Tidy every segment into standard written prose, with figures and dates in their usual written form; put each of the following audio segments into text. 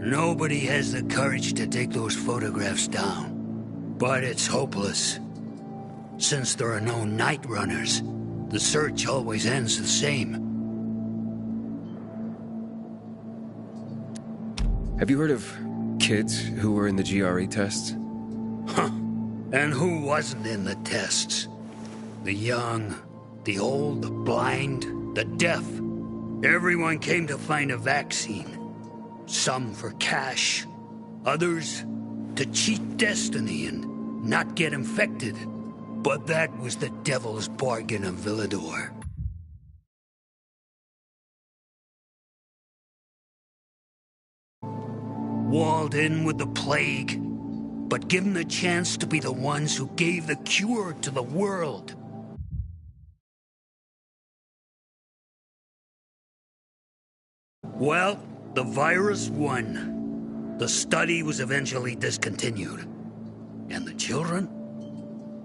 Nobody has the courage to take those photographs down. But it's hopeless. Since there are no night runners, the search always ends the same. Have you heard of kids who were in the GRE tests? Huh. And who wasn't in the tests? The young, the old, the blind, the deaf. Everyone came to find a vaccine. Some for cash, others to cheat destiny and not get infected. But that was the devil's bargain of Villedor. Walled in with the plague, but given the chance to be the ones who gave the cure to the world. Well, the virus won. The study was eventually discontinued. And the children?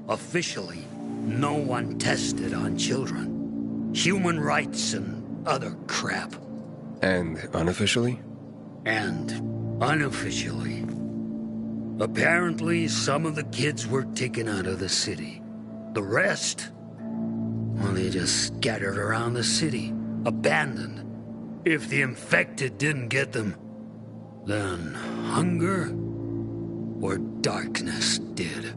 Officially, no one tested on children. Human rights and other crap. And unofficially? And unofficially. Apparently, some of the kids were taken out of the city. The rest? Well, they just scattered around the city, abandoned. If the infected didn't get them, then hunger or darkness did.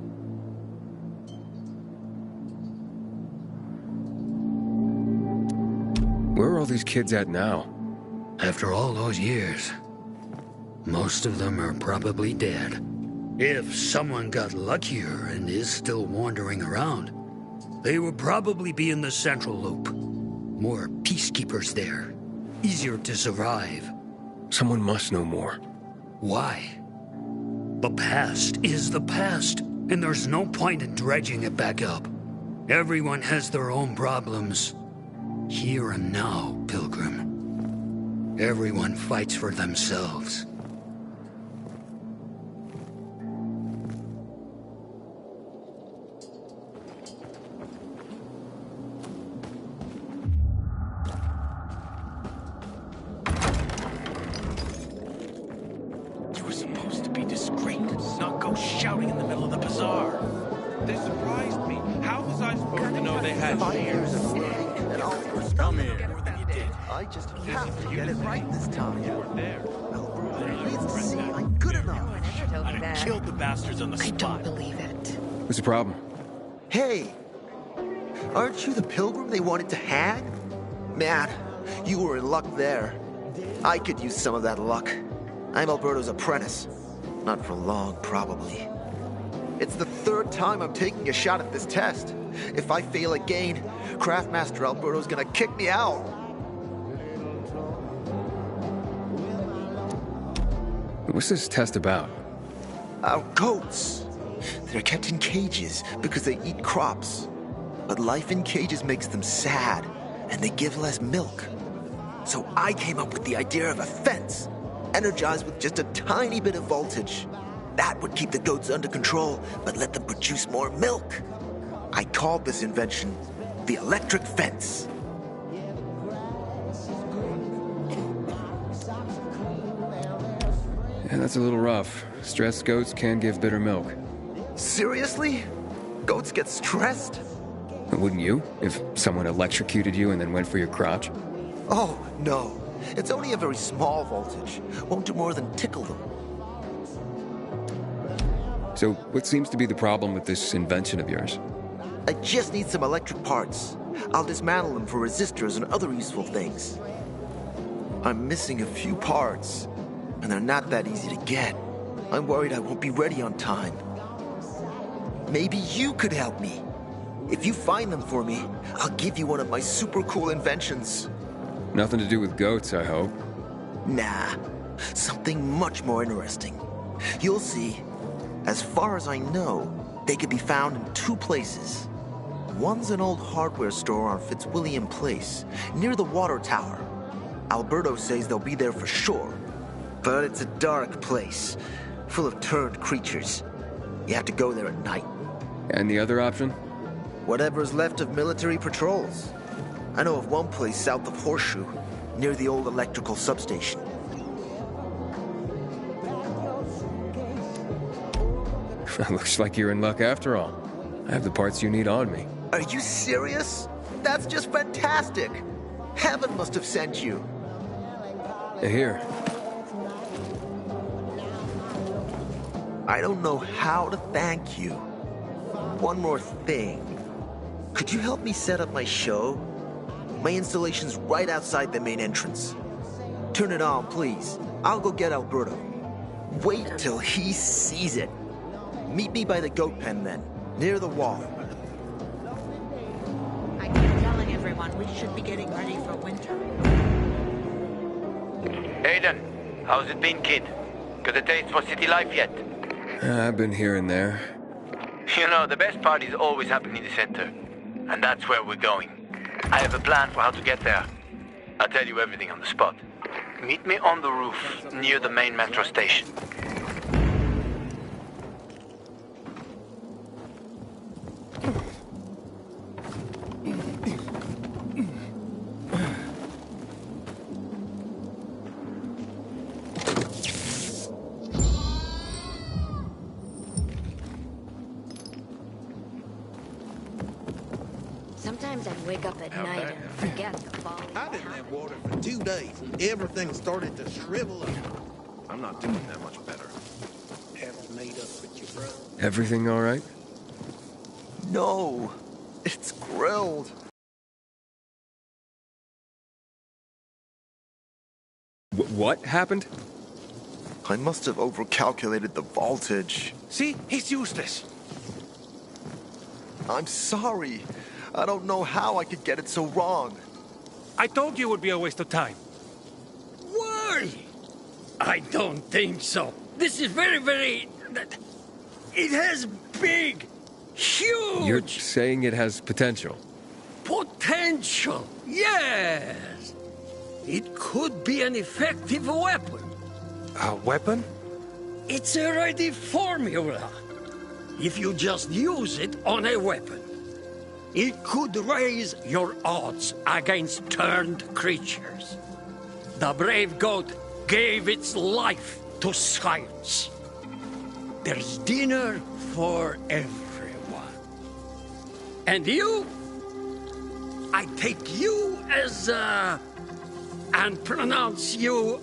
Where are all these kids at now? After all those years, most of them are probably dead. If someone got luckier and is still wandering around, they would probably be in the Central Loop. More peacekeepers there. Easier to survive. Someone must know more. Why? The past is the past, and there's no point in dredging it back up. Everyone has their own problems. Here and now, Pilgrim. Everyone fights for themselves. You were supposed to be discreet, not go shouting in the middle of the bazaar. They surprised me. How was I supposed to know they had shares? Come here. I just have to get it right this time. You were there. Please see I'm good enough. I'd have killed the bastards on the I spot. don't believe it. What's the problem? Hey, aren't you the pilgrim they wanted to hang? Man, you were in luck there. I could use some of that luck. I'm Alberto's apprentice. Not for long, probably. It's the third time I'm taking a shot at this test. If I fail again, Craftmaster Alberto's gonna kick me out. What's this test about? Our goats. They're kept in cages because they eat crops. But life in cages makes them sad, and they give less milk. So I came up with the idea of a fence, energized with just a tiny bit of voltage. That would keep the goats under control, but let them produce more milk. I called this invention the electric fence. Yeah, that's a little rough. Stressed goats can give bitter milk. Seriously? Goats get stressed? Wouldn't you? If someone electrocuted you and then went for your crotch? Oh, no. It's only a very small voltage. Won't do more than tickle them. So, what seems to be the problem with this invention of yours? I just need some electric parts. I'll dismantle them for resistors and other useful things. I'm missing a few parts, and they're not that easy to get. I'm worried I won't be ready on time. Maybe you could help me. If you find them for me, I'll give you one of my super cool inventions. Nothing to do with goats, I hope. Nah, something much more interesting. You'll see. As far as I know, they could be found in two places. One's an old hardware store on Fitzwilliam Place, near the water tower. Alberto says they'll be there for sure. But it's a dark place, full of turned creatures. You have to go there at night. And the other option? Whatever's left of military patrols. I know of one place south of Horseshoe, near the old electrical substation. Looks like you're in luck after all. I have the parts you need on me. Are you serious? That's just fantastic! Heaven must have sent you. Here. I don't know how to thank you. One more thing. Could you help me set up my show? My installation's right outside the main entrance. Turn it on, please. I'll go get Alberto. Wait till he sees it. Meet me by the goat pen then, near the wall. I keep telling everyone we should be getting ready for winter. Aiden, how's it been, kid? Got a taste for city life yet? I've been here and there. You know, the best parties always happen in the center. And that's where we're going. I have a plan for how to get there. I'll tell you everything on the spot. Meet me on the roof, near the main metro station. Sometimes I wake up at night and forget the fall. I didn't have water for 2 days, and everything started to shrivel up. I'm not doing that much better. Haven't made up with your brother. Everything all right? No, it's grilled. What happened? I must have overcalculated the voltage. See? He's useless. I'm sorry. I don't know how I could get it so wrong. I told you it would be a waste of time. Why? I don't think so. This is very... It has big, huge... You're saying it has potential? Potential, yes. It could be an effective weapon. A weapon? It's a ready formula. If you just use it on a weapon, it could raise your odds against turned creatures. The brave goat gave its life to science. There's dinner for everyone. And you? I take you as, and pronounce you,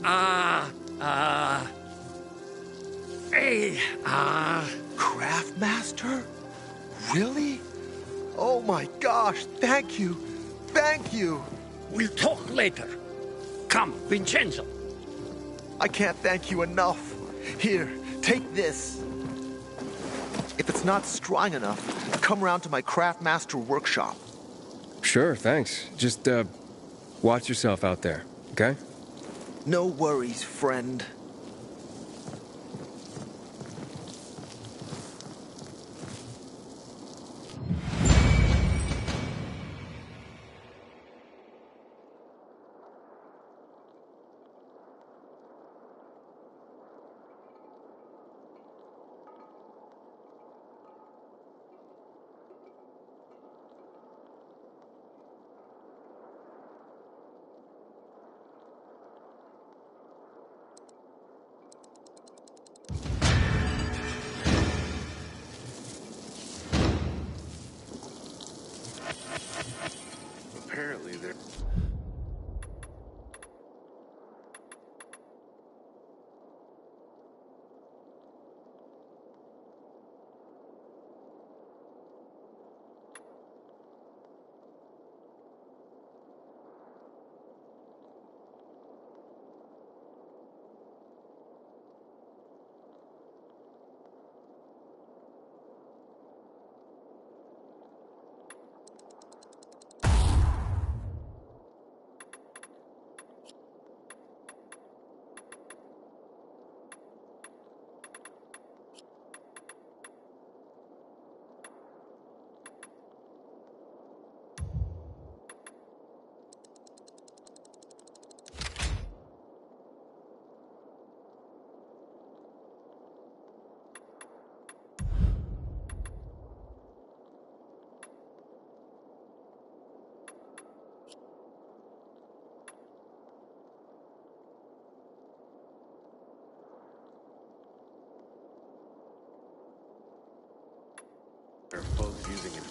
Craftmaster? Really? Oh my gosh, thank you. Thank you. We'll talk later. Come, Vincenzo. I can't thank you enough. Here, take this. If it's not strong enough, come round to my Craftmaster workshop. Sure, thanks. Just, watch yourself out there, okay? No worries, friend.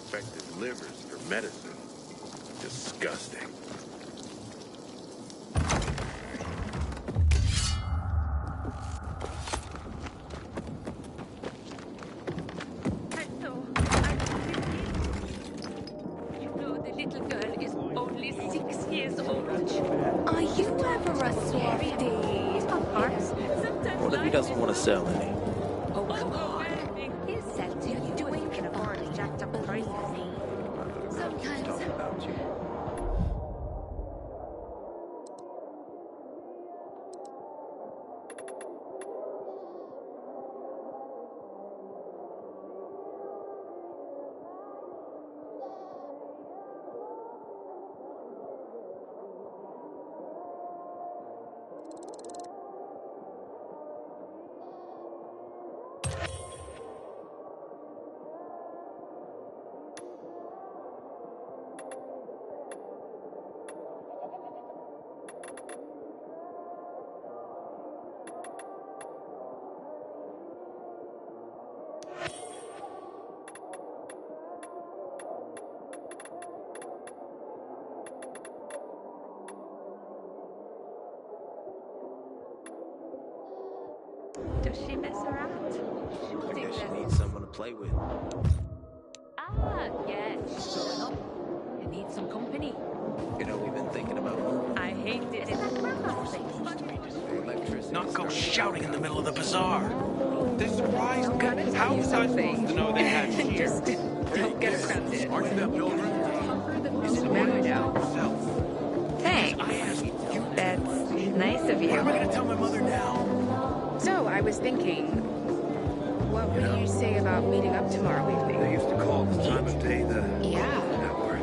infected livers for medicine. Disgusting. Are you ever a softie? Of course. What if he doesn't want to sell any? Oh, come on. Is that you doing Can afford to jacked up prices. sometimes? About you. Does she mess around? I guess she needs someone to play with. Ah, yes. You need some company. You know, we've been thinking about moving. I hate it. The electricity. Not go started shouting in the out. middle of the bazaar. They surprised me. Gonna tell How you was I something. supposed to know they had shears? Just don't get around it. Aren't you that pilgrim? What's the matter now? Yourself. Thanks. I asked you. That's nice of What am I you. gonna tell my mother now? So, I was thinking, what would you say about meeting up tomorrow evening? They used to call this time of day the Yeah. hour.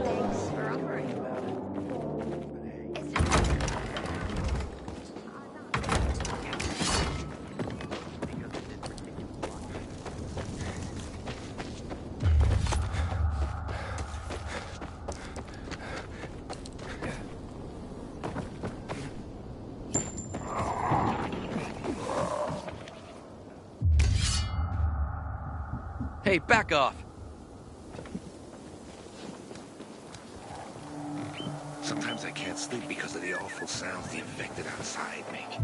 Thanks for offering. Hey, back off! Sometimes I can't sleep because of the awful sounds the infected outside make.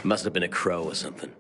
Must have been a crow or something.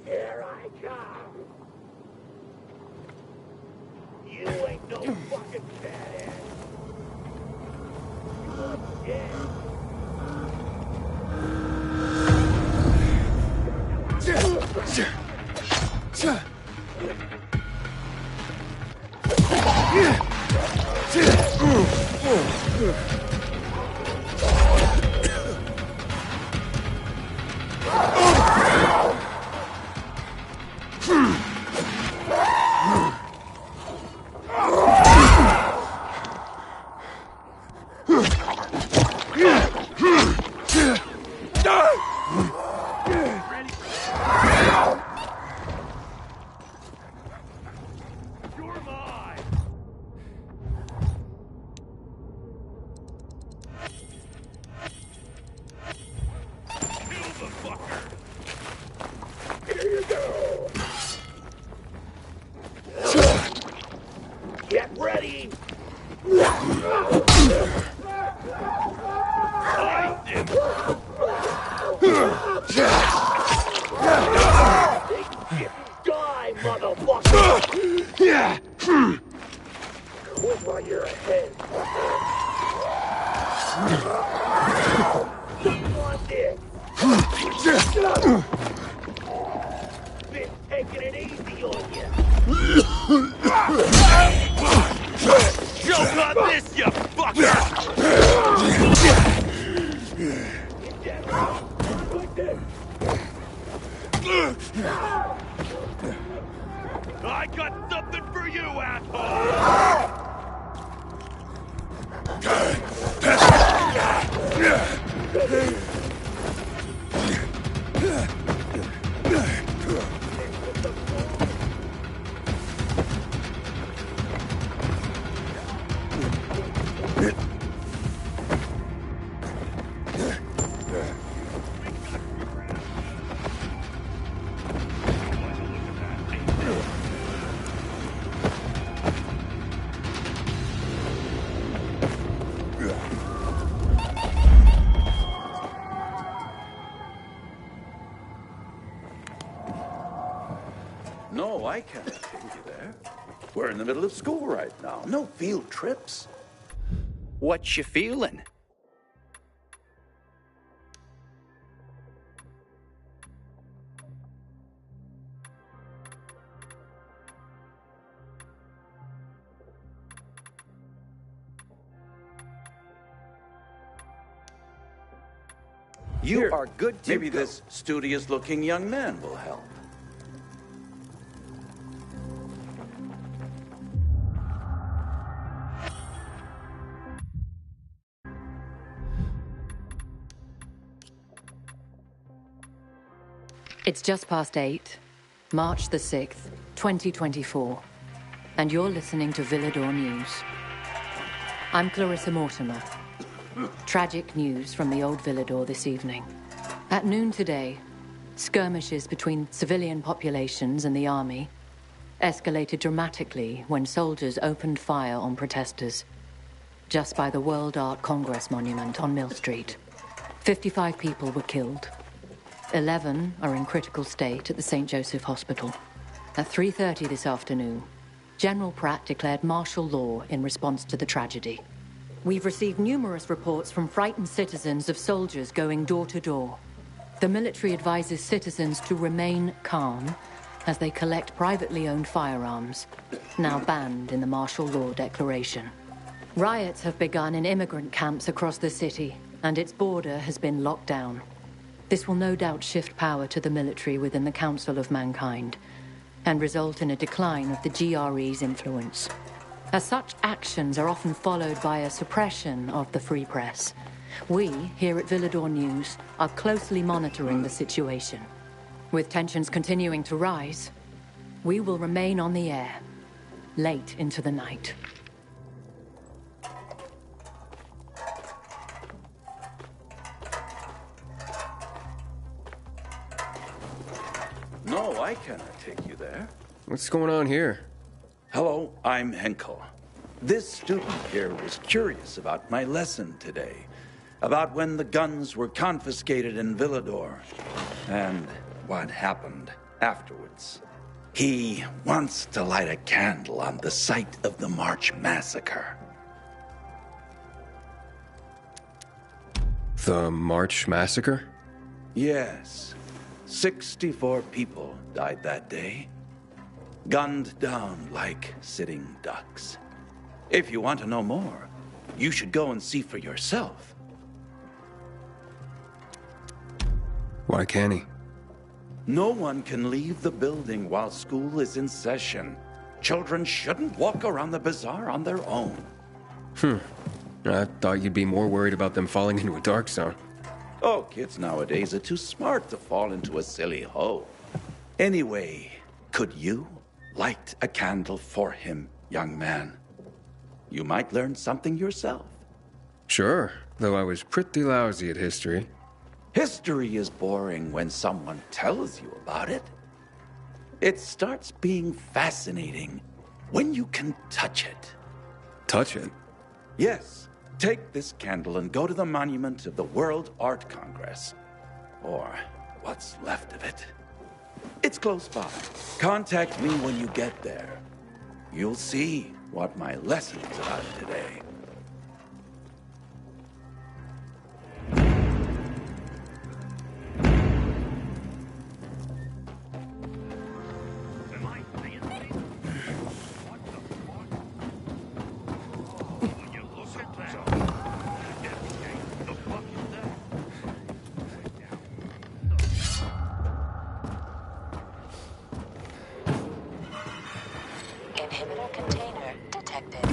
Here I come. You ain't no fucking badass. You're dead. Get ready! Find him! Die, motherfucker! Yeah! Quit while you're ahead. Want this? Been taking it easy on you. Joke on this, you fucker! I got something for you, asshole! No, I can't take you there. We're in the middle of school right now. No field trips. What you feeling? You are good to Maybe go. This studious-looking young man will help. It's just past 8, March the 6th, 2024, and you're listening to Villedor News. I'm Clarissa Mortimer. Tragic news from the old Villedor this evening. At noon today, skirmishes between civilian populations and the army escalated dramatically when soldiers opened fire on protesters just by the World Art Congress monument on Mill Street. 55 people were killed. 11 are in critical state at the St. Joseph Hospital. At 3:30 this afternoon, General Pratt declared martial law in response to the tragedy. We've received numerous reports from frightened citizens of soldiers going door to door. The military advises citizens to remain calm as they collect privately owned firearms, now banned in the martial law declaration. Riots have begun in immigrant camps across the city, and its border has been locked down. This will no doubt shift power to the military within the Council of Mankind and result in a decline of the GRE's influence. As such actions are often followed by a suppression of the free press. We, here at Villedor News, are closely monitoring the situation. With tensions continuing to rise, we will remain on the air, late into the night. No, I cannot take you there. What's going on here? Hello, I'm Henkel. This student here was curious about my lesson today, about when the guns were confiscated in Villedor, and what happened afterwards. He wants to light a candle on the site of the March Massacre. The March Massacre? Yes. 64 people died that day. Gunned down like sitting ducks. If you want to know more, you should go and see for yourself. Why can't he? No one can leave the building while school is in session. Children shouldn't walk around the bazaar on their own. I thought you'd be more worried about them falling into a dark zone. Oh, kids nowadays are too smart to fall into a silly hole. Anyway, could you light a candle for him, young man? You might learn something yourself. Sure, though I was pretty lousy at history. History is boring when someone tells you about it. It starts being fascinating when you can touch it. Touch it? Yes. Take this candle and go to the monument of the World Art Congress. Or what's left of it. It's close by. Contact me when you get there. You'll see what my lesson's about today. Inhibitor container detected.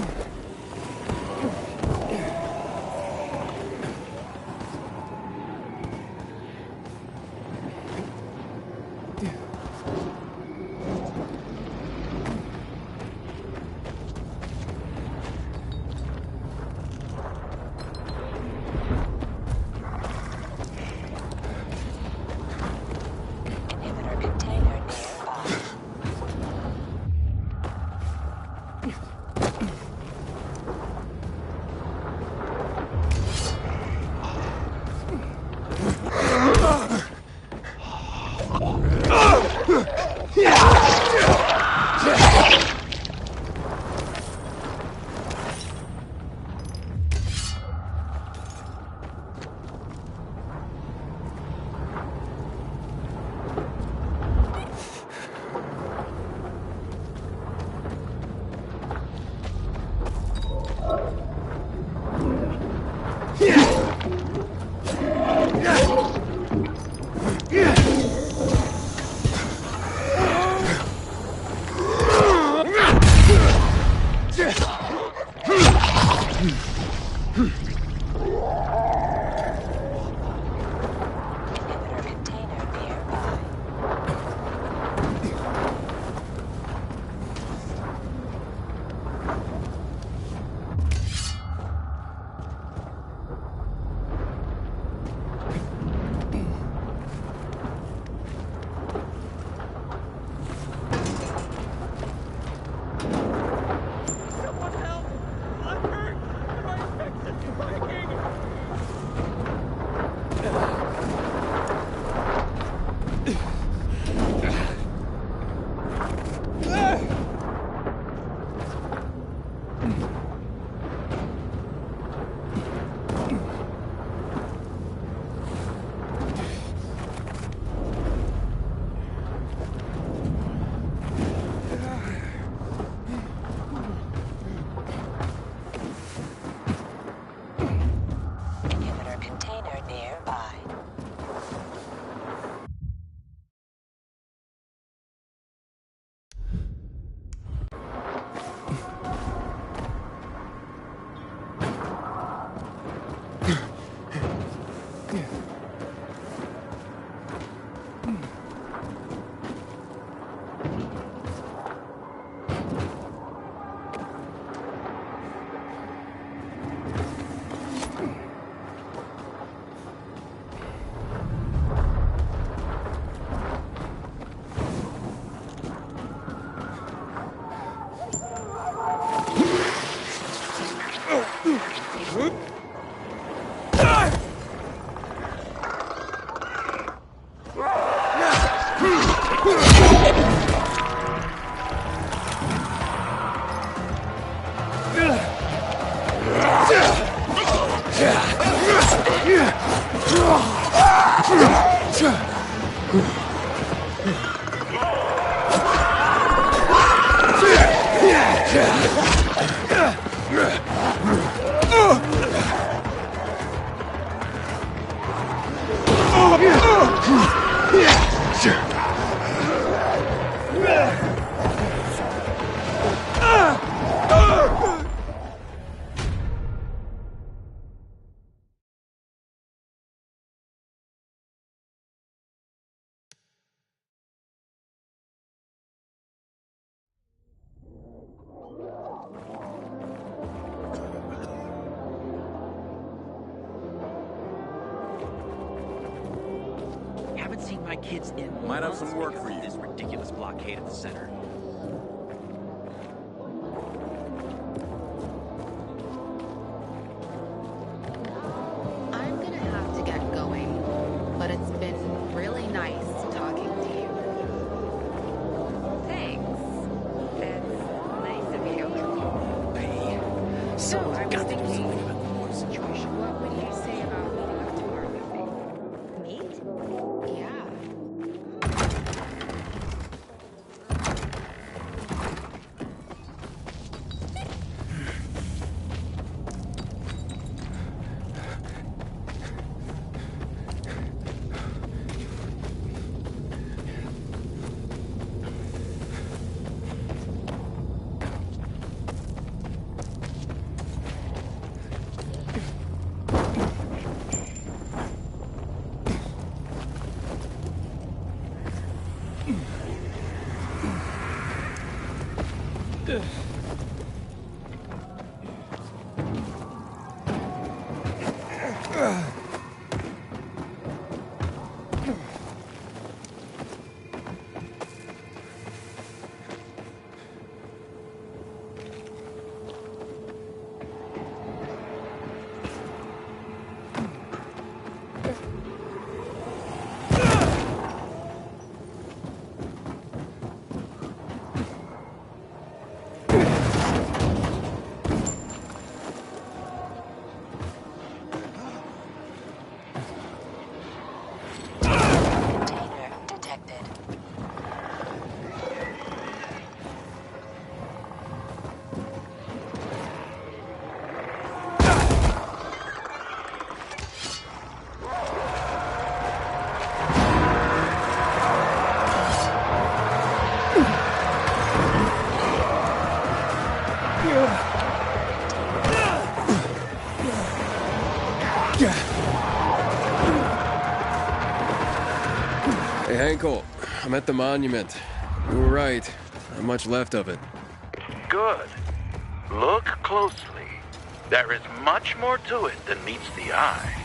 Haven't seen my kids in Might have months some work because for of you. This ridiculous blockade at the center. I'm gonna have to get going, but it's been really nice talking to you. Thanks. That's nice of you. So I was thinking, what would you say about meeting up tomorrow with me? Meet? Yeah. Hey, Henkel, I'm at the monument. You were right. Not much left of it. Good. Look closely. There is much more to it than meets the eye.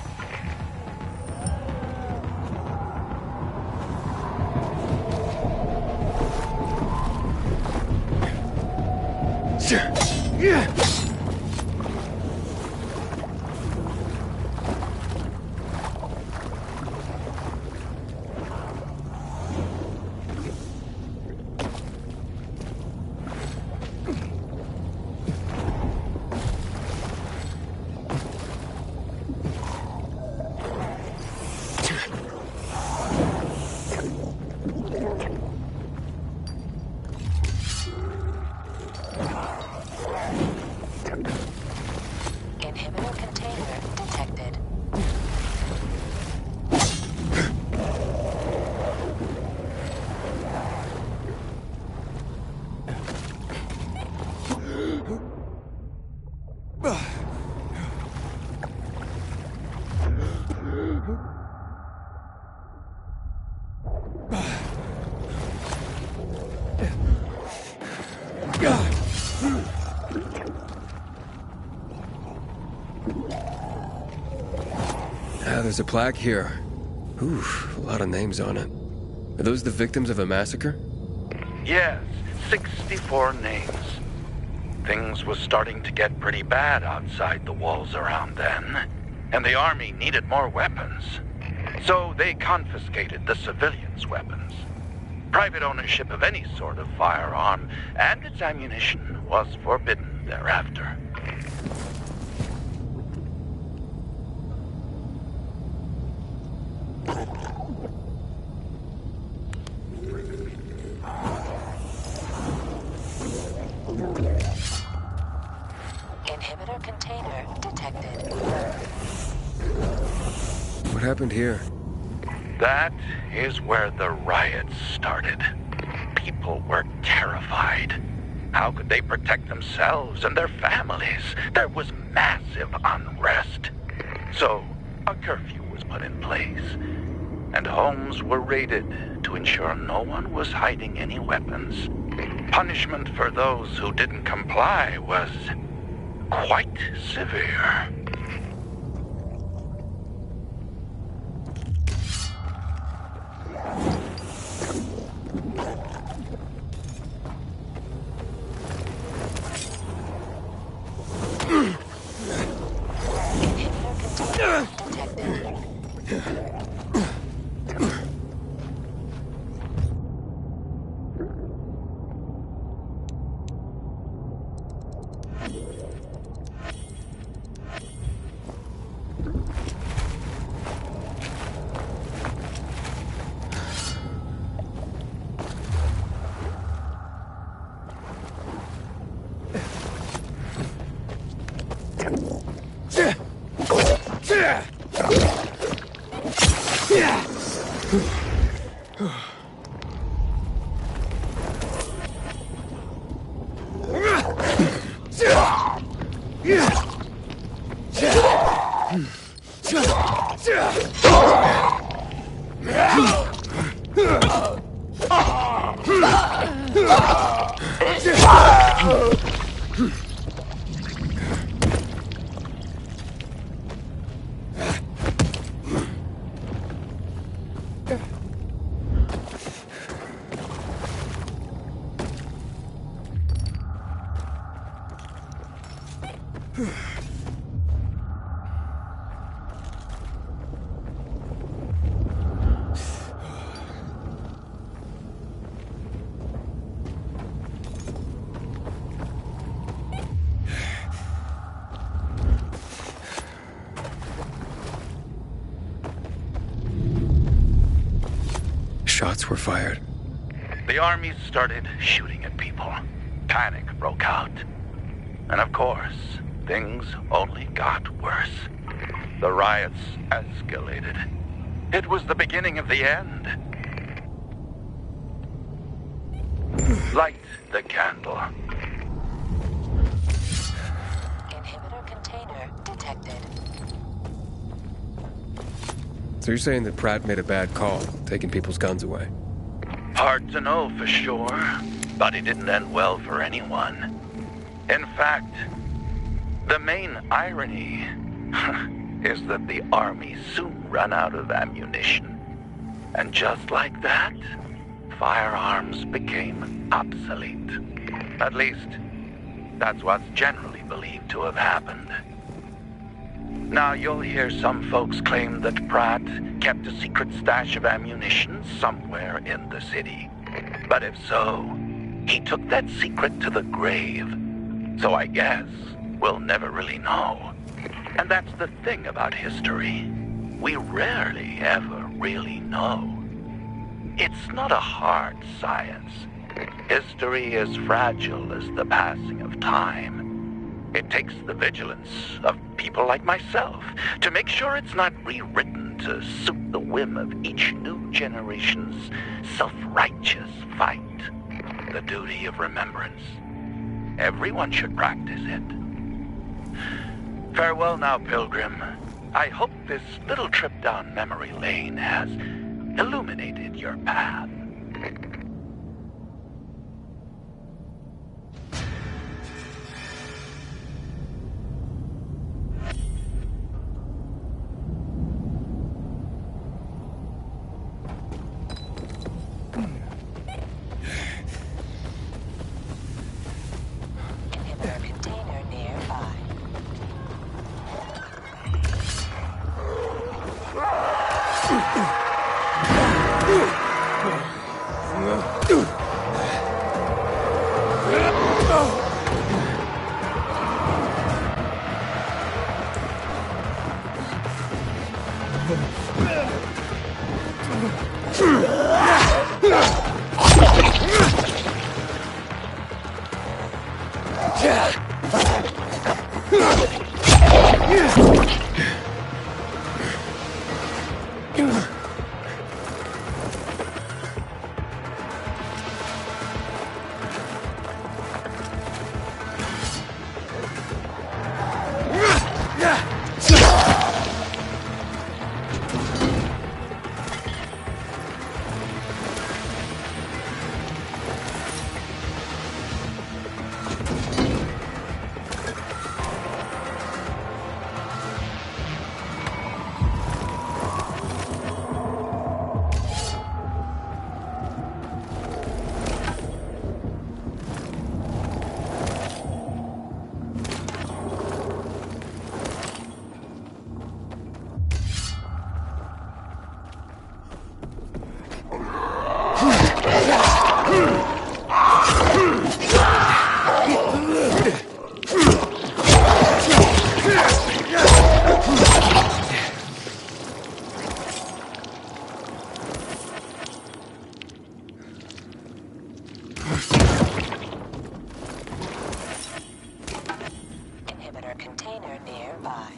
There's a plaque here. Oof, a lot of names on it. Are those the victims of a massacre? Yes, 64 names. Things was starting to get pretty bad outside the walls around then, and the army needed more weapons. So they confiscated the civilians' weapons. Private ownership of any sort of firearm and its ammunition was forbidden thereafter. Inhibitor container detected. What happened here? That is where the riots started. People were terrified. How could they protect themselves and their families? There was massive unrest. So, a curfew was put in place, and homes were raided to ensure no one was hiding any weapons. Punishment for those who didn't comply was quite severe. Shots were fired. The army started shooting at people. Panic broke out. And of course, things only got worse. The riots escalated. It was the beginning of the end. Light the candle. Inhibitor container detected. So you're saying that Pratt made a bad call, taking people's guns away? Hard to know for sure, but it didn't end well for anyone. In fact, the main irony is that the army soon ran out of ammunition. And just like that, firearms became obsolete. At least, that's what's generally believed to have happened. Now, you'll hear some folks claim that Pratt kept a secret stash of ammunition somewhere in the city. But if so, he took that secret to the grave. So I guess we'll never really know. And that's the thing about history. We rarely ever really know. It's not a hard science. History is fragile as the passing of time. It takes the vigilance of people like myself to make sure it's not rewritten to suit the whim of each new generation's self-righteous fight. The duty of remembrance. Everyone should practice it. Farewell now, Pilgrim. I hope this little trip down memory lane has illuminated your path. Inhibitor container nearby. Inhibitor container nearby.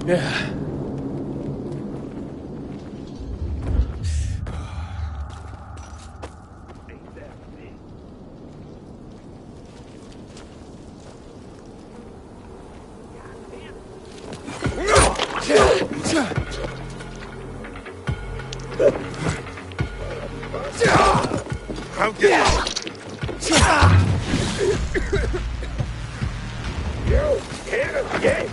Yeah. I'll get you can't escape.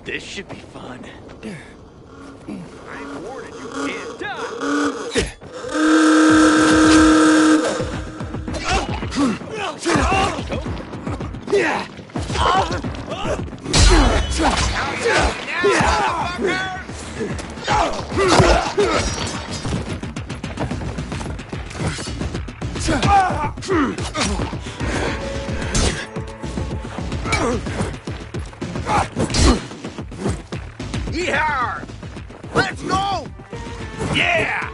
This should be fun. I warned you, kid. Die! Yeehaw! Let's go! Yeah!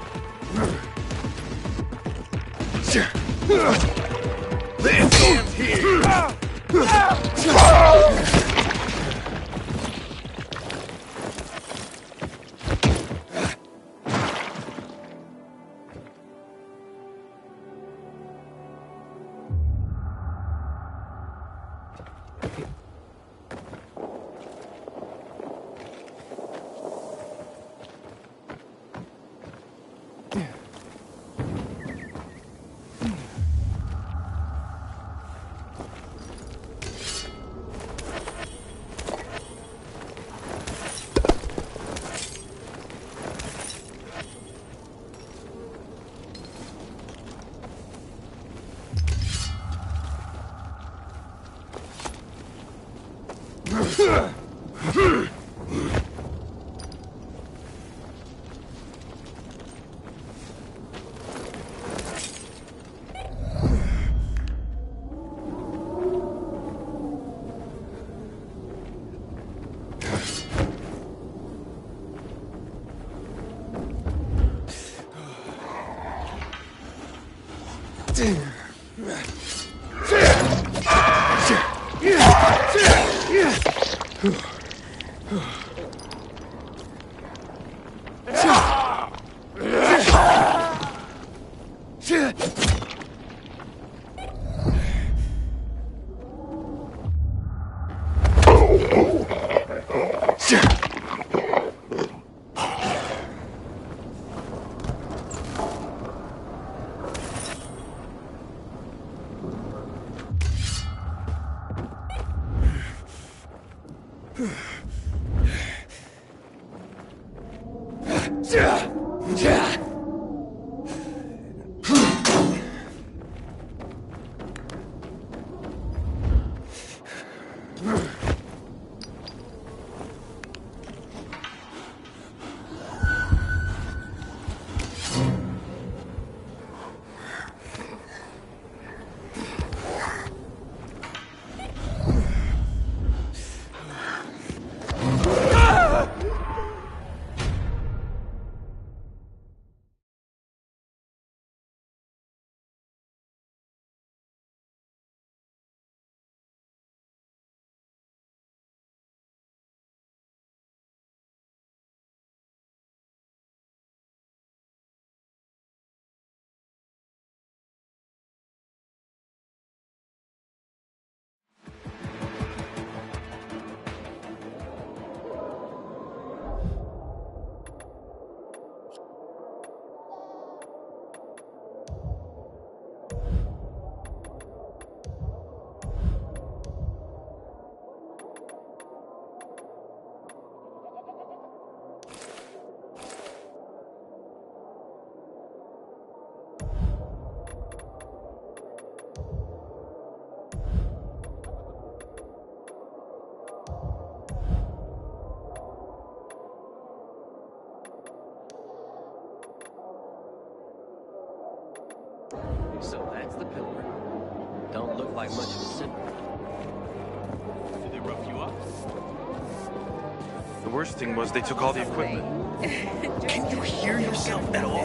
This ends here! the pillar. Don't look like much of a simmer. Did they rough you up? The worst thing was they took all the equipment. Can you hear yourself at all?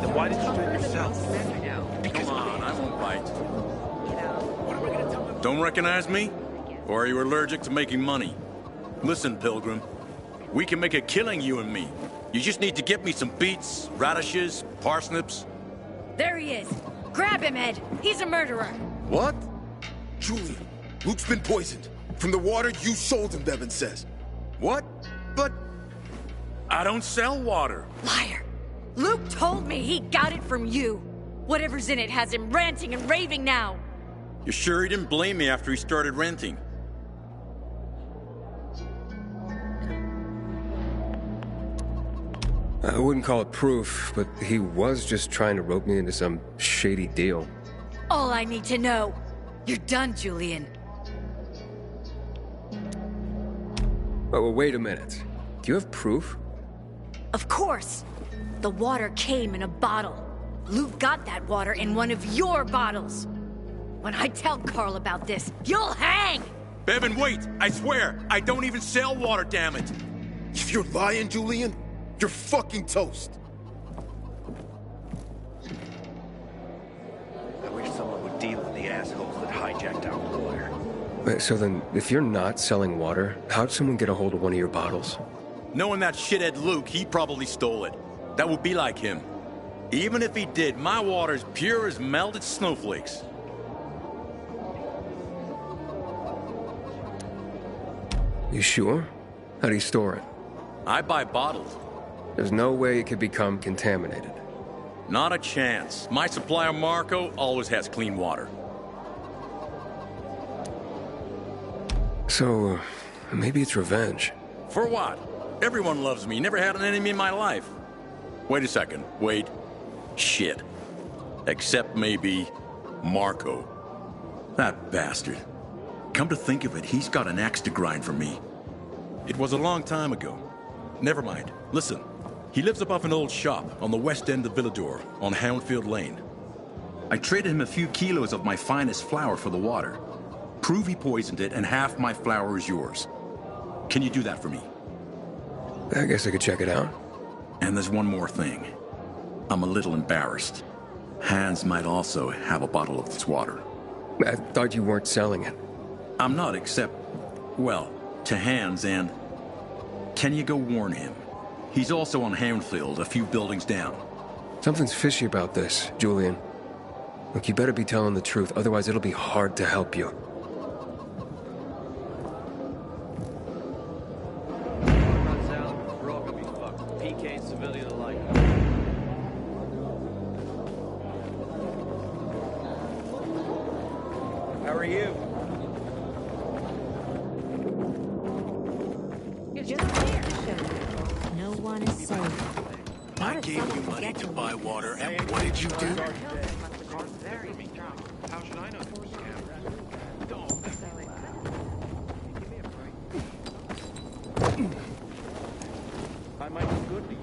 Then why did you do it yourself? Because Come on, I won't bite. Don't recognize me? Or are you allergic to making money? Listen, Pilgrim. We can make a killing, you and me. You just need to get me some beets, radishes, parsnips. There he is. Grab him, Ed. He's a murderer. What? Julian, Luke's been poisoned. From the water you sold him, Bevan says. What? But I don't sell water. Liar. Luke told me he got it from you. Whatever's in it has him ranting and raving now. You sure he didn't blame me after he started renting? I wouldn't call it proof, but he was just trying to rope me into some shady deal. All I need to know. You're done, Julian. Oh, well, wait a minute. Do you have proof? Of course. The water came in a bottle. Luke got that water in one of your bottles. When I tell Carl about this, you'll hang! Bevan, wait! I swear, I don't even sell water, damn it! If you're lying, Julian, you're fucking toast. I wish someone would deal with the assholes that hijacked our water. Wait, so then, if you're not selling water, how'd someone get a hold of one of your bottles? Knowing that shithead Luke, he probably stole it. That would be like him. Even if he did, my water's pure as melted snowflakes. You sure? How do you store it? I buy bottled. There's no way it could become contaminated. Not a chance. My supplier, Marco, always has clean water. So, maybe it's revenge. For what? Everyone loves me. Never had an enemy in my life. Wait a second. Wait. Shit. Except maybe Marco. That bastard. Come to think of it, he's got an axe to grind for me. It was a long time ago. Never mind. Listen. He lives above an old shop on the west end of Villador, on Houndfield Lane. I traded him a few kilos of my finest flour for the water. Prove he poisoned it, and half my flour is yours. Can you do that for me? I guess I could check it out. And there's one more thing. I'm a little embarrassed. Hans might also have a bottle of this water. I thought you weren't selling it. I'm not, except, well, to Hans, and can you go warn him? He's also on Houndfield, a few buildings down. Something's fishy about this, Julian. Look, you better be telling the truth, otherwise it'll be hard to help you. Runs out, we're all gonna be fucked. PK, civilian alike. How are you? No one is safe. I gave you money to buy water, and what did you do? How should I know this was a scam? I might be good to you.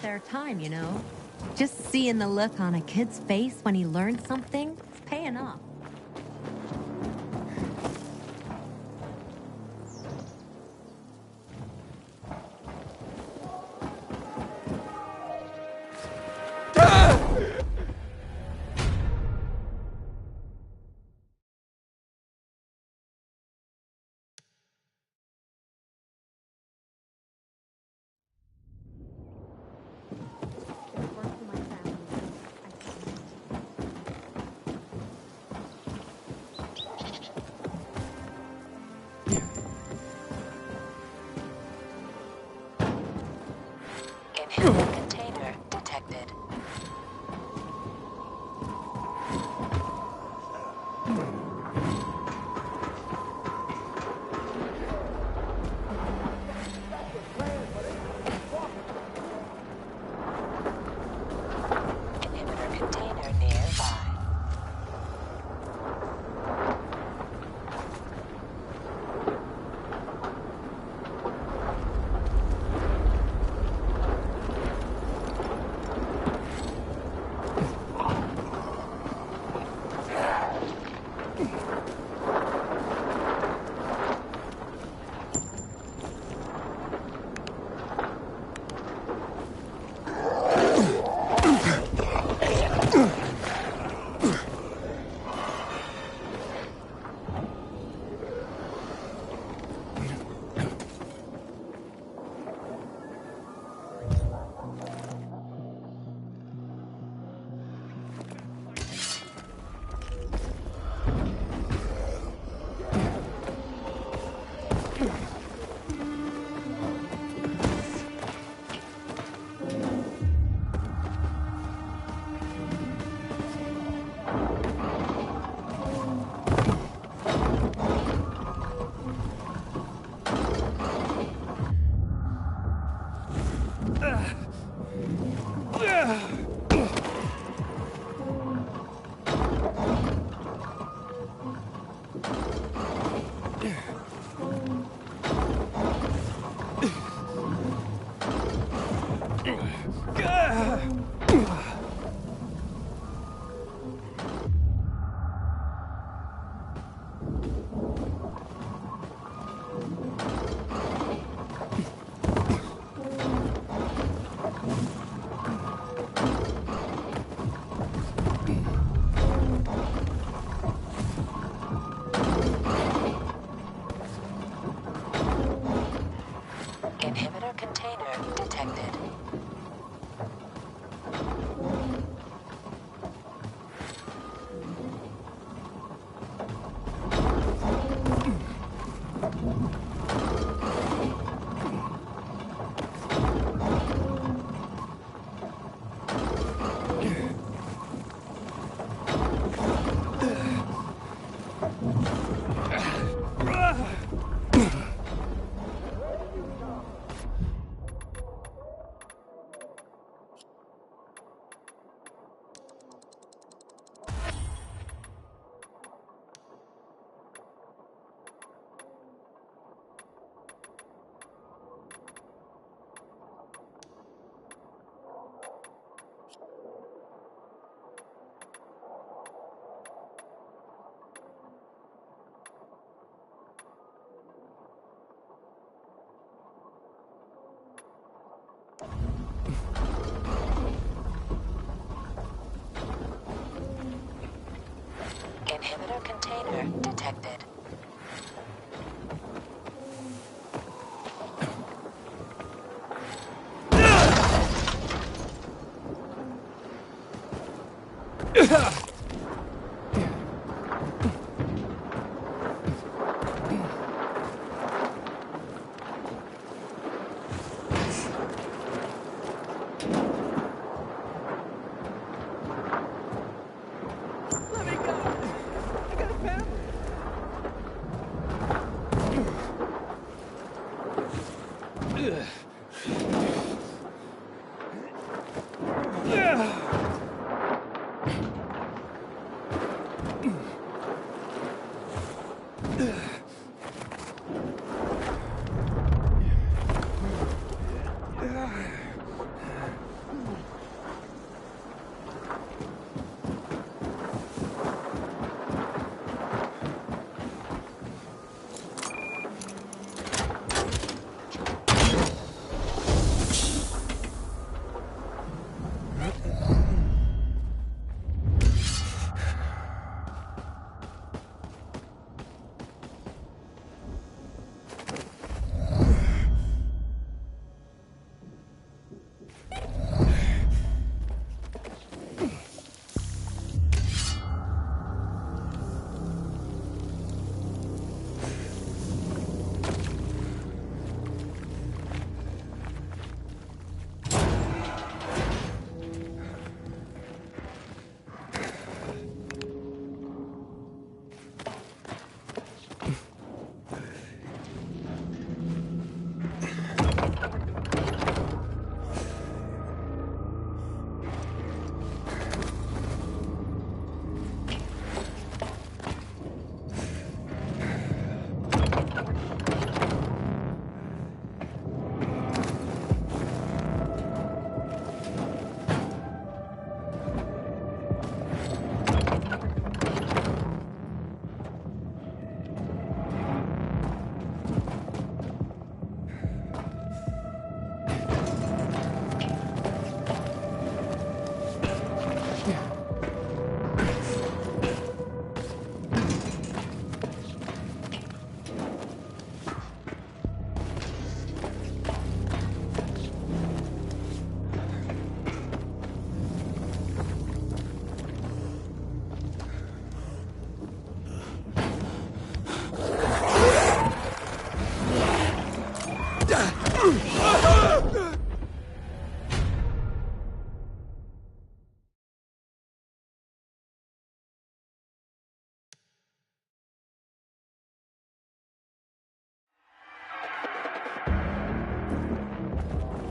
Their time, you know. Just seeing the look on a kid's face when he learns something, it's paying off. Inhibitor container detected. Inhibitor container detected. Inhibitor container detected.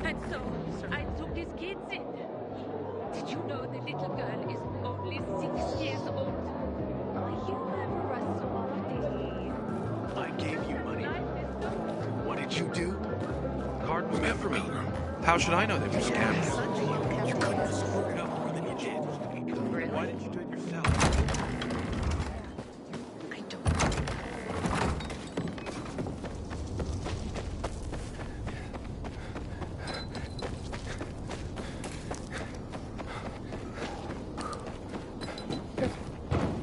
And so, Sir kids in. Did you know the little girl is only 6 years old? Are you ever a smarty? I gave you money. What did you do? Card was meant for me. How should I know they were scams? You couldn't have screwed it up more than you did. Why didn't you do it yourself?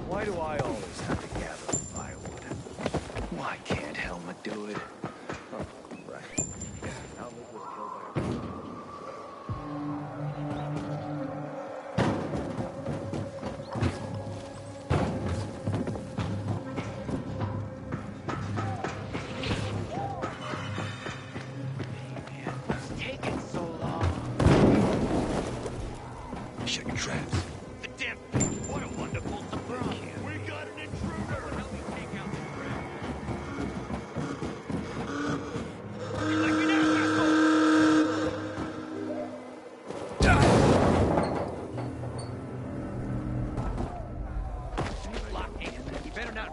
Why do I always have to gather firewood? Why can't Helma do it? Oh, right. Helma was killed by her. What's taking so long? Shut your traps. The damn thing. What a wonderful surprise. We got an intruder. Help me take out the crap. You're like an asshole. Lock me. You better not.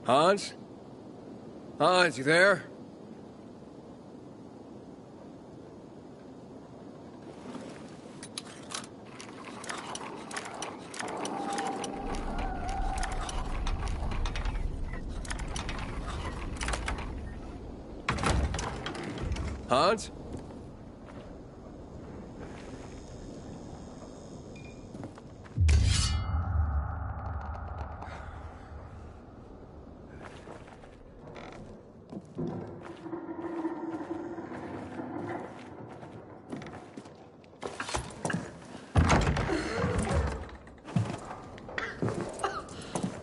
Hans? Hans, you there? Hans?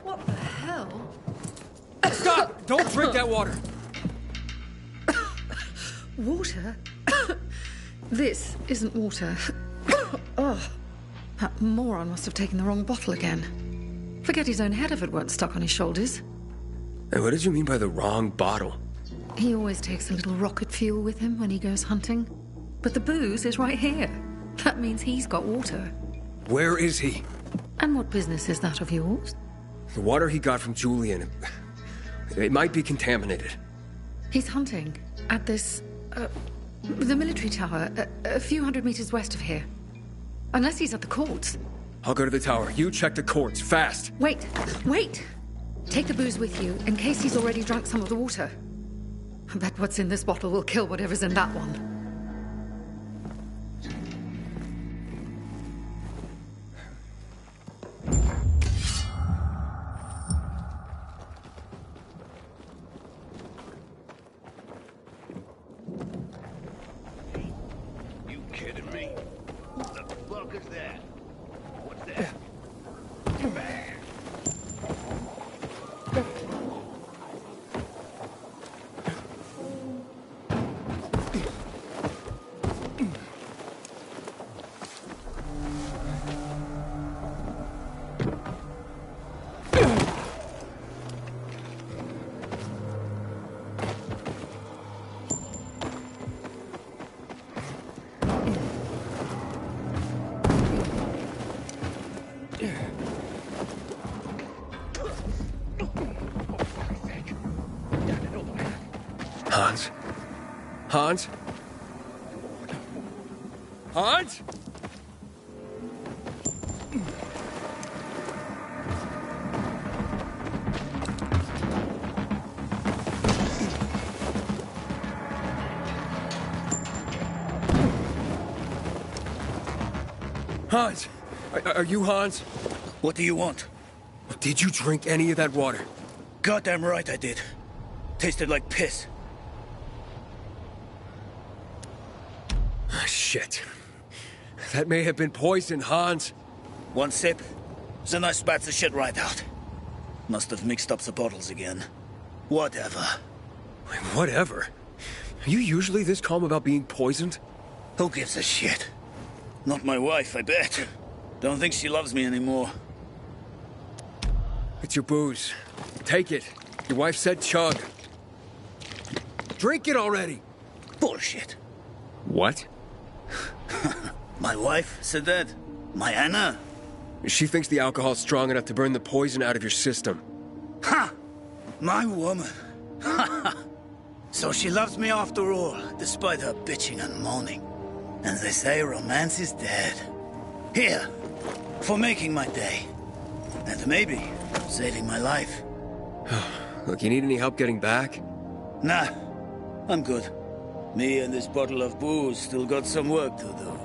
What the hell? Stop! Don't drink that water! Water? This isn't water. Oh, that moron must have taken the wrong bottle again. Forget his own head if it weren't stuck on his shoulders. Hey, what did you mean by the wrong bottle? He always takes a little rocket fuel with him when he goes hunting. But the booze is right here. That means he's got water. Where is he? And what business is that of yours? The water he got from Julian. It might be contaminated. He's hunting at this The military tower, a few hundred meters west of here. Unless he's at the courts. I'll go to the tower. You check the courts, fast. Wait! Take the booze with you, in case he's already drunk some of the water. I bet what's in this bottle will kill whatever's in that one. You kidding me? What the fuck is that? What's that? Bang! Hans? Hans? Hans? Hans! Are you Hans? What do you want? Did you drink any of that water? Goddamn right I did. Tasted like piss. Shit. That may have been poison, Hans. One sip, then I spat the shit right out. Must have mixed up the bottles again. Whatever. Whatever? Are you usually this calm about being poisoned? Who gives a shit? Not my wife, I bet. Don't think she loves me anymore. It's your booze. Take it. Your wife said chug. Drink it already! Bullshit. What? My wife said that? My Anna? She thinks the alcohol's strong enough to burn the poison out of your system. Ha! My woman. So she loves me after all, despite her bitching and moaning. And they say romance is dead. Here, for making my day. And maybe saving my life. Look, you need any help getting back? Nah, I'm good. Me and this bottle of booze still got some work to do.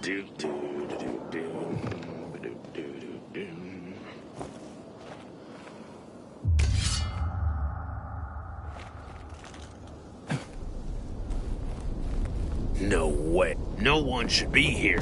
No way. No one should be here.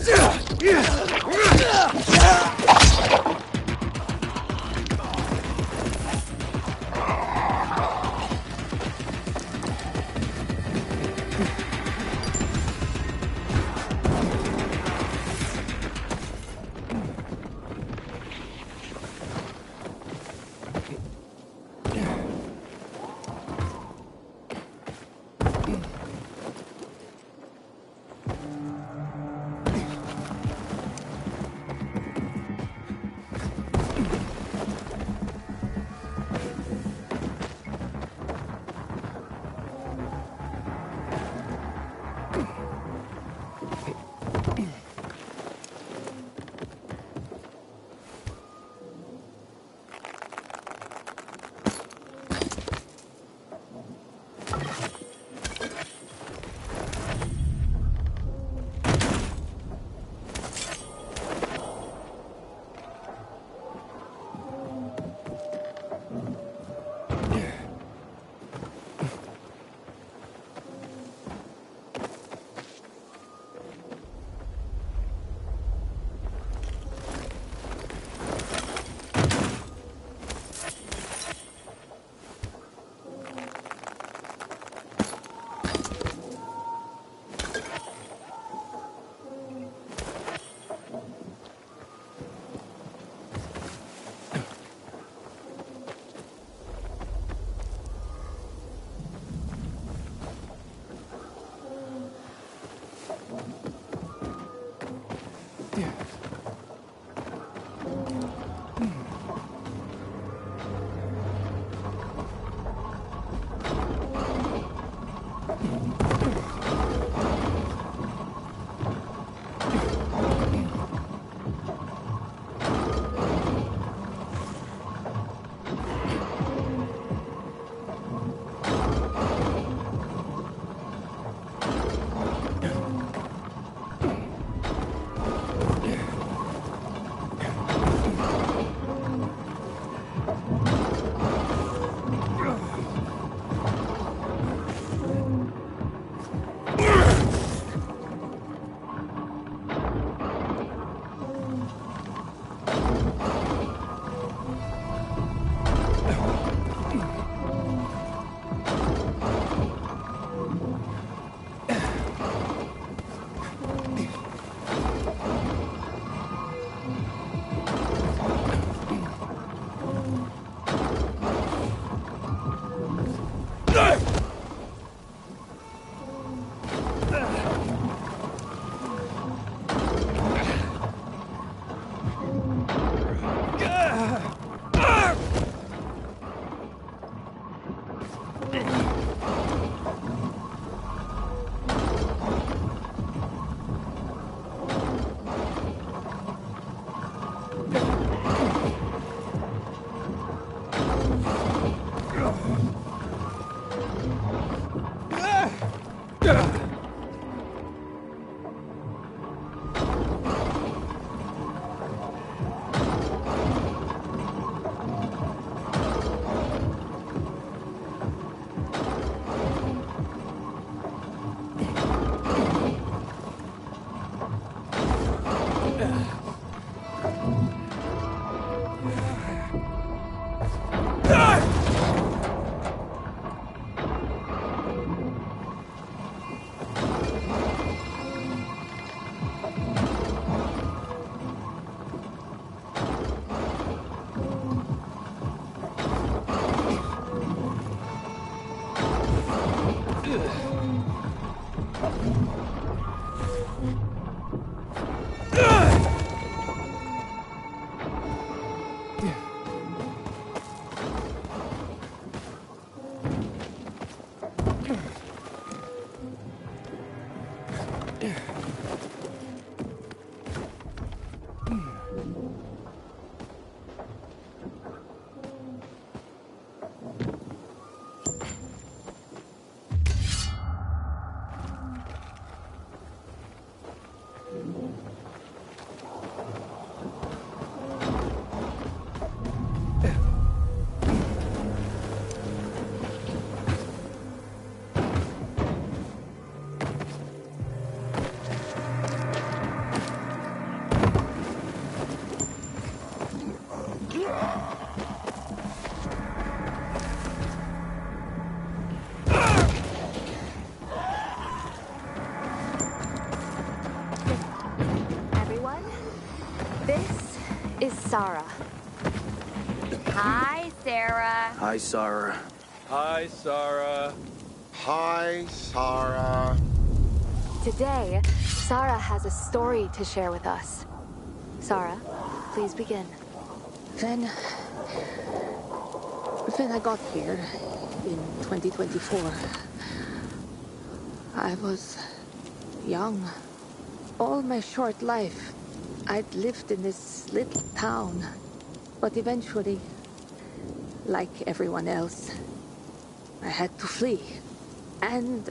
Sarah. Hi, Sarah. Hi, Sarah. Hi, Sarah. Hi, Sarah. Today, Sarah has a story to share with us. Sarah, please begin. When I got here in 2024, I was young. All my short life, I'd lived in this little town. But eventually, like everyone else, I had to flee. And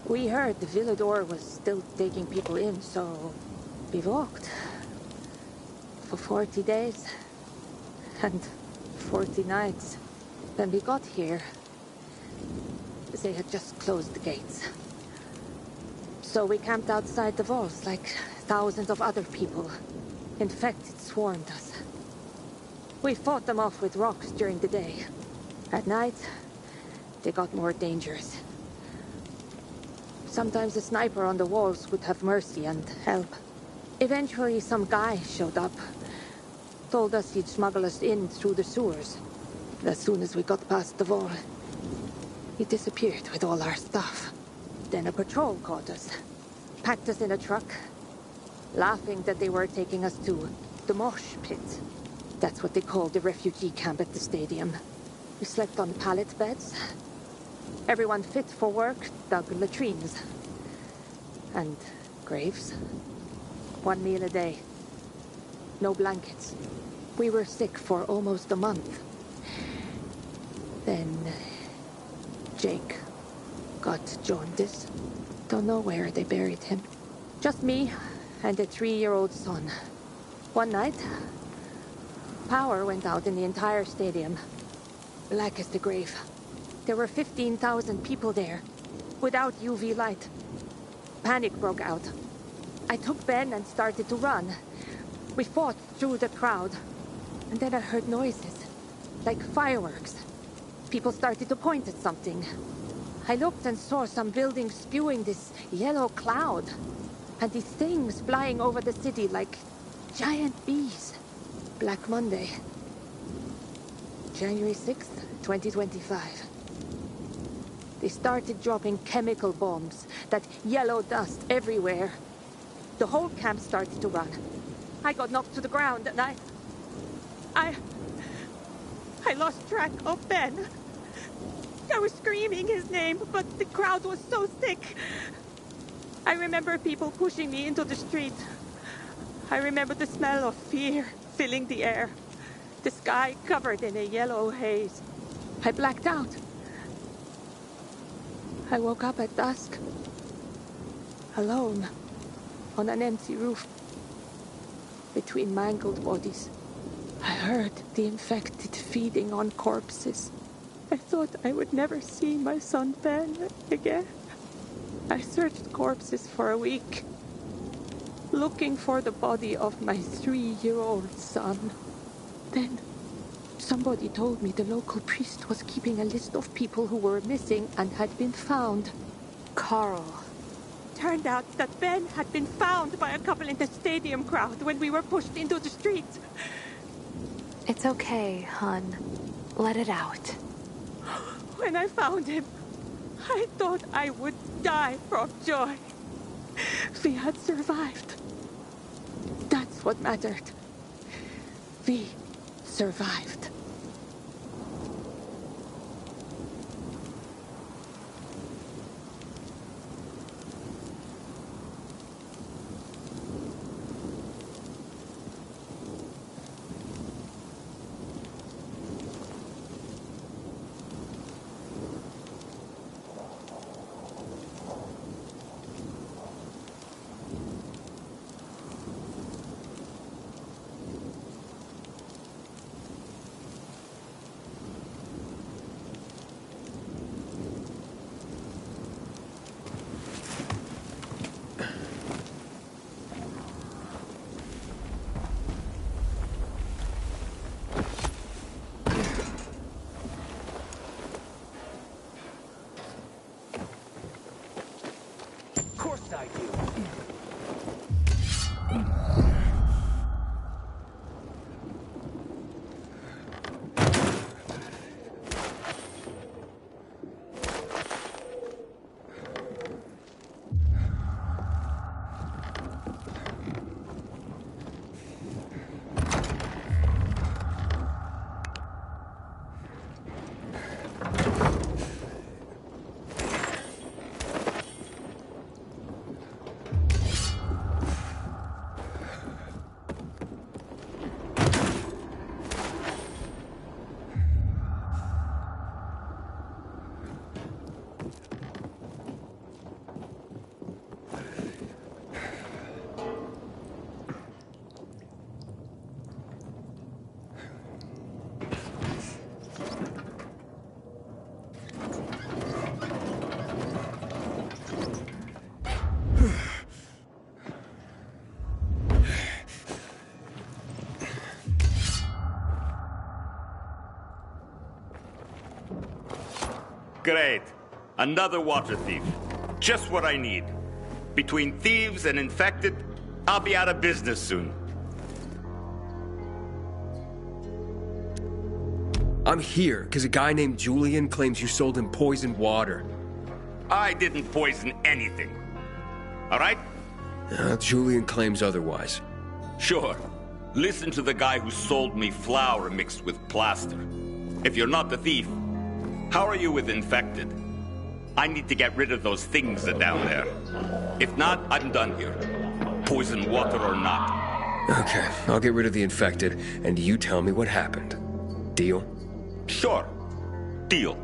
we heard the Villador was still taking people in, so we walked for 40 days and 40 nights. When we got here, they had just closed the gates. So we camped outside the walls like thousands of other people. Infected swarmed us. We fought them off with rocks during the day. At night, they got more dangerous. Sometimes a sniper on the walls would have mercy and help. Eventually, some guy showed up. Told us he'd smuggle us in through the sewers. As soon as we got past the wall, he disappeared with all our stuff. Then a patrol caught us. Packed us in a truck, laughing that they were taking us to the mosh pit. That's what they called the refugee camp at the stadium. We slept on pallet beds. Everyone fit for work dug latrines. And graves. 1 meal a day. No blankets. We were sick for almost a month. Then Jake got jaundice. Don't know where they buried him. Just me and a 3-year-old son. One night, power went out in the entire stadium. Black as the grave. There were 15,000 people there, without UV light. Panic broke out. I took Ben and started to run. We fought through the crowd. And then I heard noises, like fireworks. People started to point at something. I looked and saw some buildings spewing this yellow cloud. And these things flying over the city like giant bees. Black Monday. January 6th, 2025. They started dropping chemical bombs, that yellow dust everywhere. The whole camp started to run. I got knocked to the ground and I lost track of Ben. I was screaming his name, but the crowd was so thick. I remember people pushing me into the street. I remember the smell of fear filling the air. The sky covered in a yellow haze. I blacked out. I woke up at dusk, alone, on an empty roof, between mangled bodies. I heard the infected feeding on corpses. I thought I would never see my son Ben again. I searched corpses for a week, looking for the body of my 3-year-old son. Then, somebody told me the local priest was keeping a list of people who were missing and had been found. Carl. Turned out that Ben had been found by a couple in the stadium crowd when we were pushed into the street. It's okay, hon. Let it out. When I found him, I thought I would die from joy. We had survived. That's what mattered. We survived. Great. Another water thief. Just what I need. Between thieves and infected, I'll be out of business soon. I'm here because a guy named Julian claims you sold him poisoned water. I didn't poison anything. All right? Julian claims otherwise. Sure. Listen to the guy who sold me flour mixed with plaster. If you're not the thief, how are you with infected? I need to get rid of those things that are down there. If not, I'm done here. Poison water or not. Okay, I'll get rid of the infected, and you tell me what happened. Deal? Sure. Deal.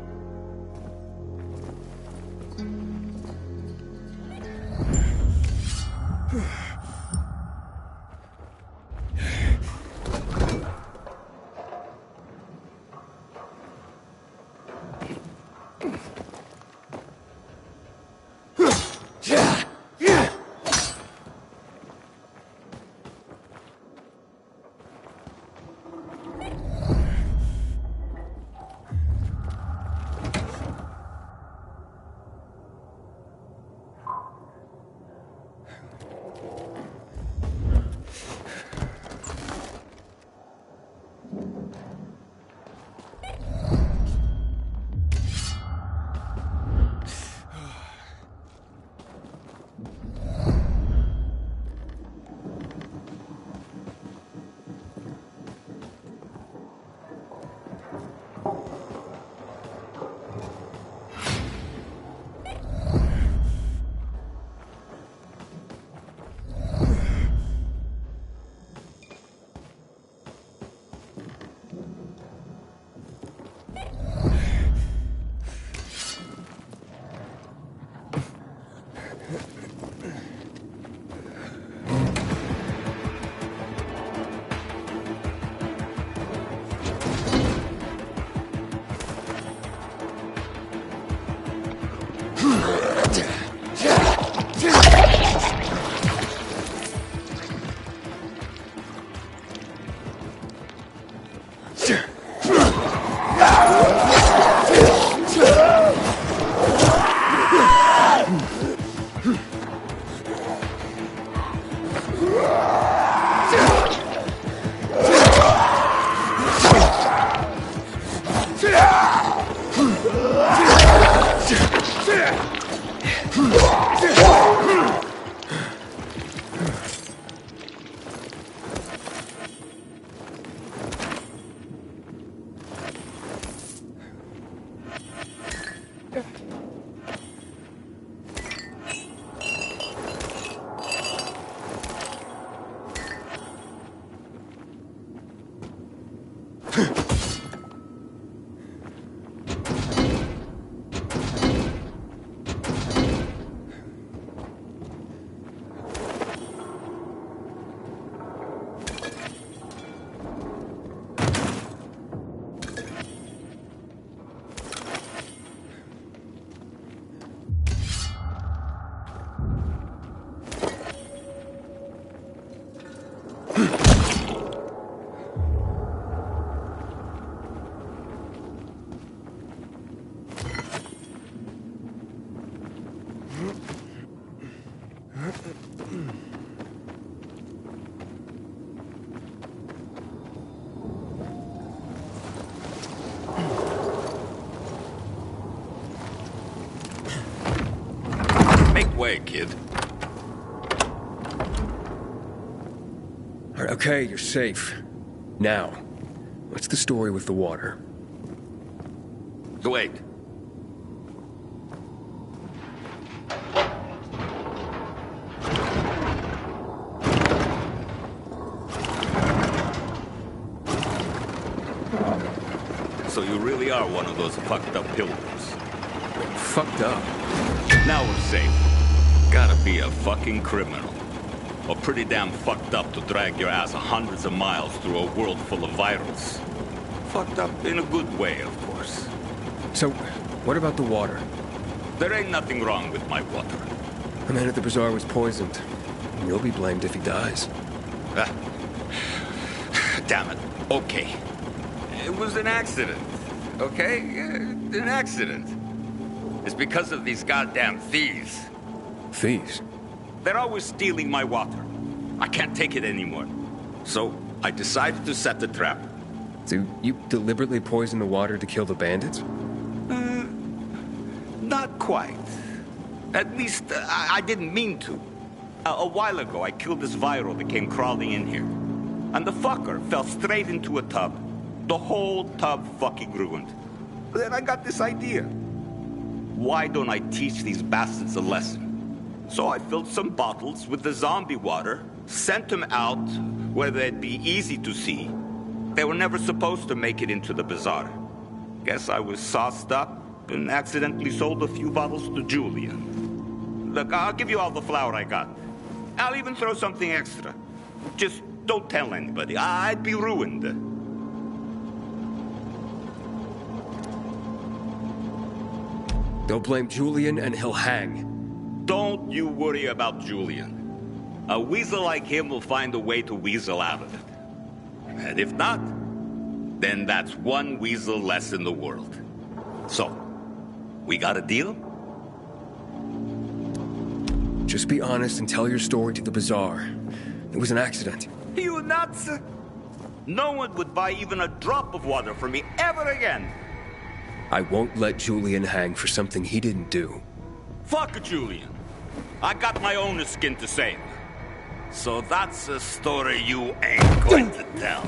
Way, kid. All right, okay, you're safe. Now, what's the story with the water? Wait. So you really are one of those fucked up pilgrims. Fucked up? Now we're safe. Gotta be a fucking criminal. Or pretty damn fucked up to drag your ass hundreds of miles through a world full of virals. Fucked up in a good way, of course. So, what about the water? There ain't nothing wrong with my water. The man at the bazaar was poisoned. You'll be blamed if he dies. Damn it. Okay. It was an accident. Okay? An accident. It's because of these goddamn thieves. Thieves? They're always stealing my water. I can't take it anymore. So I decided to set the trap. So you deliberately poisoned the water to kill the bandits? Not quite. At least, I didn't mean to. A while ago, I killed this viral that came crawling in here. And the fucker fell straight into a tub. The whole tub fucking ruined. Then I got this idea. Why don't I teach these bastards a lesson? So I filled some bottles with the zombie water, sent them out where they'd be easy to see. They were never supposed to make it into the bazaar. Guess I was sauced up and accidentally sold a few bottles to Julian. Look, I'll give you all the flour I got. I'll even throw something extra. Just don't tell anybody. I'd be ruined. They'll blame Julian and he'll hang. Don't you worry about Julian. A weasel like him will find a way to weasel out of it. And if not, then that's one weasel less in the world. So, we got a deal? Just be honest and tell your story to the bazaar. It was an accident. You nuts? No one would buy even a drop of water from me ever again. I won't let Julian hang for something he didn't do. Fuck Julian. I got my own skin to save. So that's a story you ain't going to tell.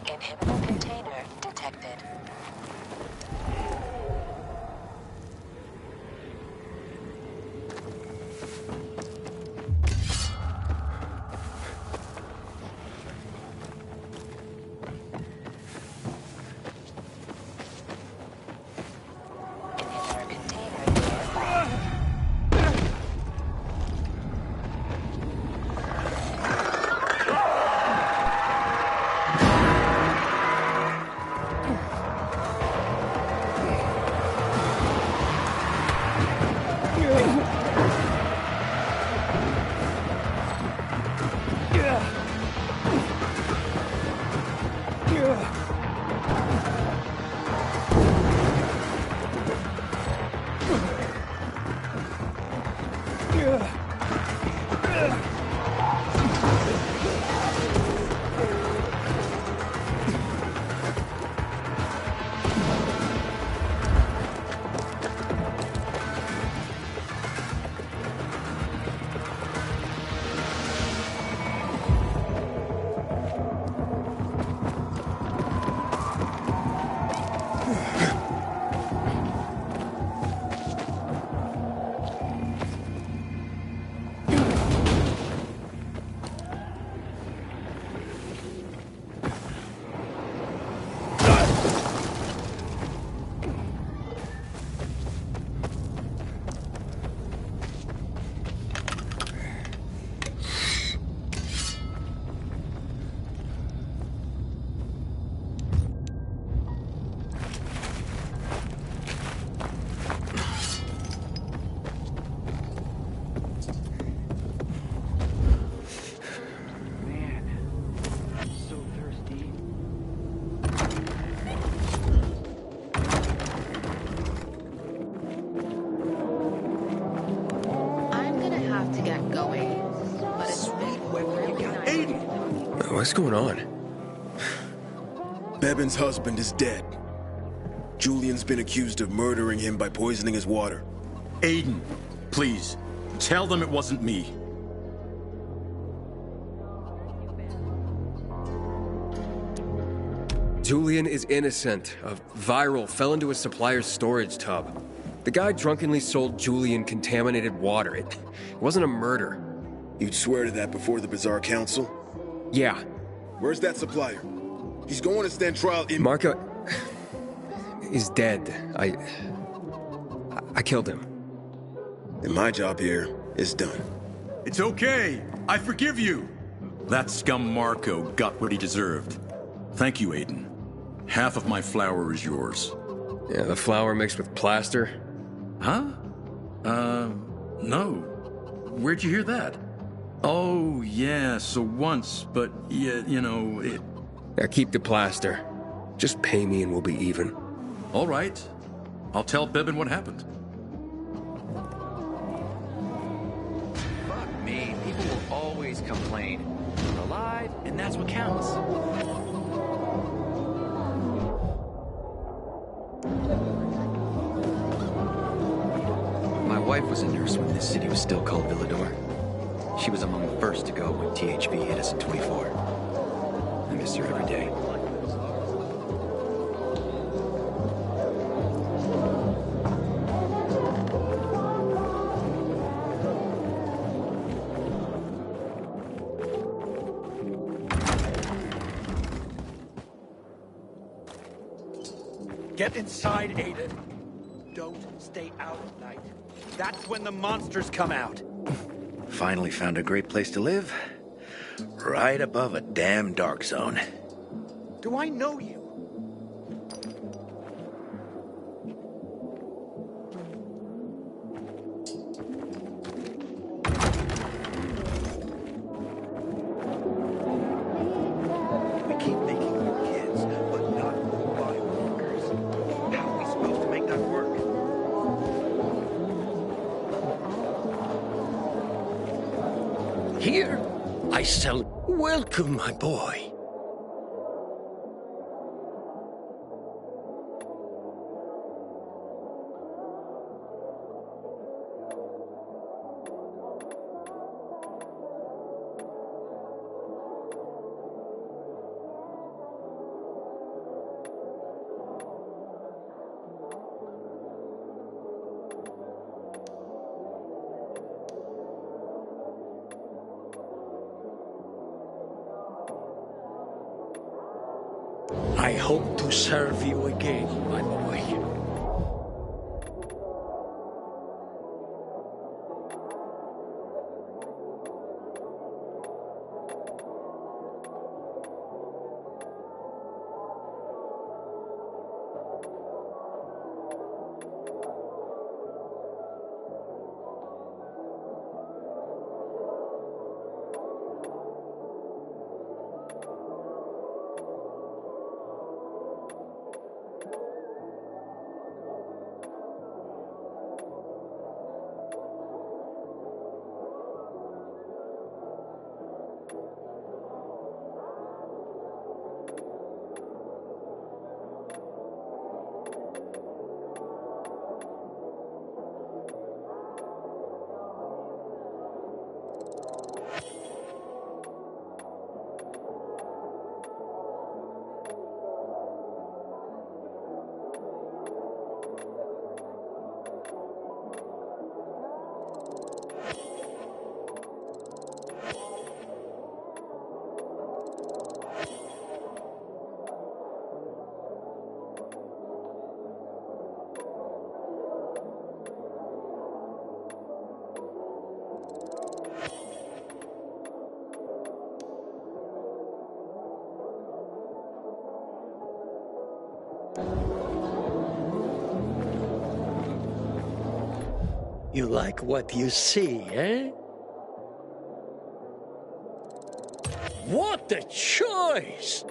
Inhibitor container detected. What's going on? Bevan's husband is dead. Julian's been accused of murdering him by poisoning his water. Aiden, please, tell them it wasn't me. Julian is innocent. A viral fell into a supplier's storage tub. The guy drunkenly sold Julian contaminated water. It wasn't a murder. You'd swear to that before the Bazaar Council? Yeah. Where's that supplier? He's going to stand trial in— Marco is dead. I killed him. And my job here is done. It's okay. I forgive you. That scum Marco got what he deserved. Thank you, Aiden. Half of my flour is yours. Yeah, the flour mixed with plaster? Huh? No. Where'd you hear that? Oh, yeah, so once, but, yeah, you know, it... Yeah, keep the plaster. Just pay me and we'll be even. All right. I'll tell Bevan what happened. Fuck me, people will always complain. We're alive, and that's what counts. My wife was a nurse when this city was still called Villador. She was among the first to go when THV hit us in 24. I miss her every day. Get inside, Aiden. Don't stay out at night. That's when the monsters come out. Finally found a great place to live. Right above a damn dark zone. Do I know you? We keep making more kids, but not more biomarkers. How are we supposed to make that work? here, I shall welcome my boy. I hope to serve you again, my boy. You like what you see, eh? What a choice!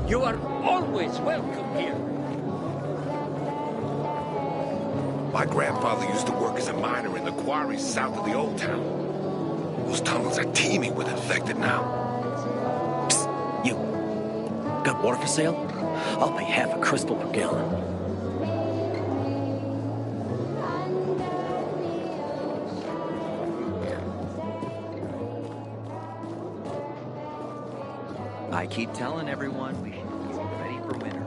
You are always welcome here. My grandfather used to work as a miner in the quarries south of the old town. Those tunnels are teeming with infected now. Psst, you. Got water for sale? I'll pay half a crystal per gallon. I keep telling everyone we should be ready for winter.